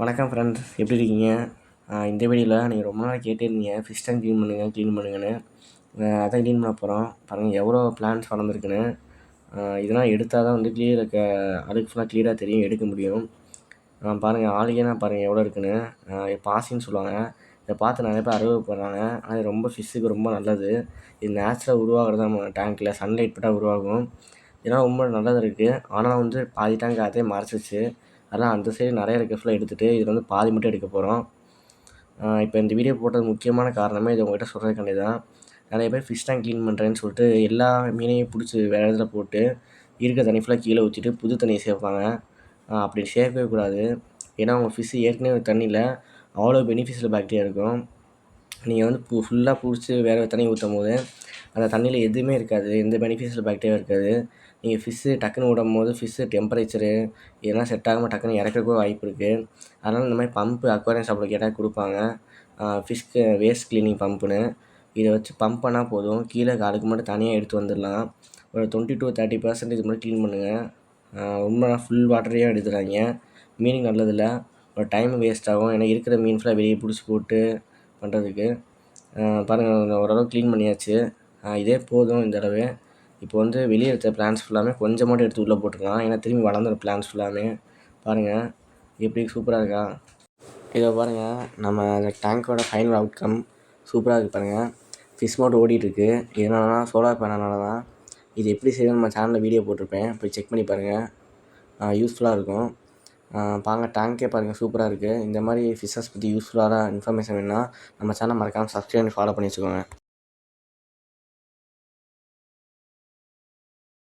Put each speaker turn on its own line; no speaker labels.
வணக்கம் ஃப்ரெண்ட்ஸ், எப்படி இருக்கீங்க? இந்த வீடியோவில் நீங்கள் ரொம்ப நாள் கேட்டே இருந்தீங்க, ஃபிஷ் டேங்க் க்ளீன் பண்ணுங்கன்னு. அதான் க்ளீன் பண்ண போகிறோம். பாருங்கள் எவ்வளோ பிளான்ட்ஸ் வளர்ந்துருக்குன்னு. இதெல்லாம் எடுத்தால் தான் வந்து கீழே இருக்க அழுக்கு ஃபுல்லாக க்ளியராக தெரியும், எடுக்க முடியும். பாருங்கள் ஆல்கேனா பாருங்கள் எவ்வளோ இருக்குன்னு. பாசின்னு சொல்லுவாங்க. இதை பார்த்து நிறைய பேர் அருவப்படுறாங்க. ஆனால் இது ரொம்ப ஃபிஷ்ஷுக்கு ரொம்ப நல்லது. இது நேச்சுரலாக உருவாகிறது நம்ம டேங்க்கில் சன்லைட் பட்டால் உருவாகும். இதெல்லாம் ரொம்ப நல்லது இருக்குது. ஆனால் வந்து பாதி டேங்க் அதே மறைச்சிச்சு. அதெல்லாம் அந்த சைடு நிறைய இருக்க ஃபுல்லாக எடுத்துகிட்டு இதில் வந்து பாதி மட்டும் எடுக்க போகிறோம். இப்போ இந்த வீடியோ போட்டது முக்கியமான காரணமே இது உங்கள்கிட்ட சொல்கிறதுக்காண்டி தான். நிறைய பேர் ஃபிஷ் டேங்க் க்ளீன் பண்ணுறேன்னு சொல்லிட்டு எல்லா மீனையும் பிடிச்சி வேறு இடத்துல போட்டு இருக்க தண்ணி ஃபுல்லாக கீழே ஊற்றிட்டு புது தண்ணியை சேர்ப்பாங்க. அப்படி சேர்க்கவே கூடாது. ஏன்னா உங்கள் ஃபிஷ்ஷு ஏற்கனவே தண்ணியில் அவ்வளோ பெனிஃபிஷியல் பாக்டீரியா இருக்கும். நீங்கள் வந்து ஃபுல்லாக பிடிச்சி வேறு தண்ணி ஊற்றும் போது அந்த தண்ணியில் எதுவுமே இருக்காது, எந்த பெனிஃபிஷியல் பாக்டீரியா இருக்காது. நீங்கள் ஃபிஷ்ஷு டக்குன்னு விடும்போது ஃபிஷ்ஷு டெம்பரேச்சரு இதெல்லாம் செட் ஆகாமல் டக்குன்னு இறக்கக்கூட வாய்ப்பு இருக்குது. அதனால் இந்த மாதிரி பம்பு அக்வாரியம் ஷாப்பில் கேட்டால் கொடுப்பாங்க, ஃபிஷ்க்கு வேஸ்ட் க்ளீனிங் பம்புன்னு. இதை வச்சு பம்ப் பண்ணால் போதும், கீழே அதுக்கு மட்டும் தனியாக எடுத்து வந்துடலாம். ஒரு 20 to 30% இது மட்டும் க்ளீன் பண்ணுங்கள். ரொம்ப ஃபுல் வாட்டரையே எடுத்துடாதீங்க, மீனுக்கு நல்லதில்லை. ஒரு டைம் வேஸ்ட் ஆகும், ஏன்னா இருக்கிற மீன் ஃபுல்லாக வெளியே பிடிச்சி போட்டு பண்ணுறதுக்கு. பாருங்கள் ஓரளவு க்ளீன் பண்ணியாச்சு. இதே போதும் இந்த தடவை. இப்போ வந்து வெளியே எடுத்த பிளான்ஸ் ஃபுல்லாமே கொஞ்சம் மட்டும் எடுத்து உள்ளே போட்டுருக்கலாம், ஏன்னா திரும்பி வளர்ந்துடும் பிளான்ஸ் ஃபுல்லாமே. பாருங்கள் எப்படி சூப்பராக இருக்கா? இதை பாருங்கள், நம்ம அந்த டேங்க்கோட ஃபைனல் அவுட்கம் சூப்பராக இருக்குது. பாருங்கள் ஃபிஷ் மோட் ஓடிட்டுருக்கு. என்னன்னா சோலார் பேனல்னால தான். இது எப்படி செய்யணும் நம்ம சேனலில் வீடியோ போட்டிருப்பேன், போய் செக் பண்ணி பாருங்கள், யூஸ்ஃபுல்லாக இருக்கும். பாருங்கள் டேங்க்கே பாருங்கள் சூப்பராக இருக்குது. இந்த மாதிரி ஃபிஷ்ஷஸ் பற்றி யூஸ்ஃபுல்லான இன்ஃபர்மேஷன் வேணுன்னா நம்ம சேனல் மறக்காமல் சப்ஸ்கிரைப் பண்ணி ஃபாலோ பண்ணி வச்சுக்கோங்க.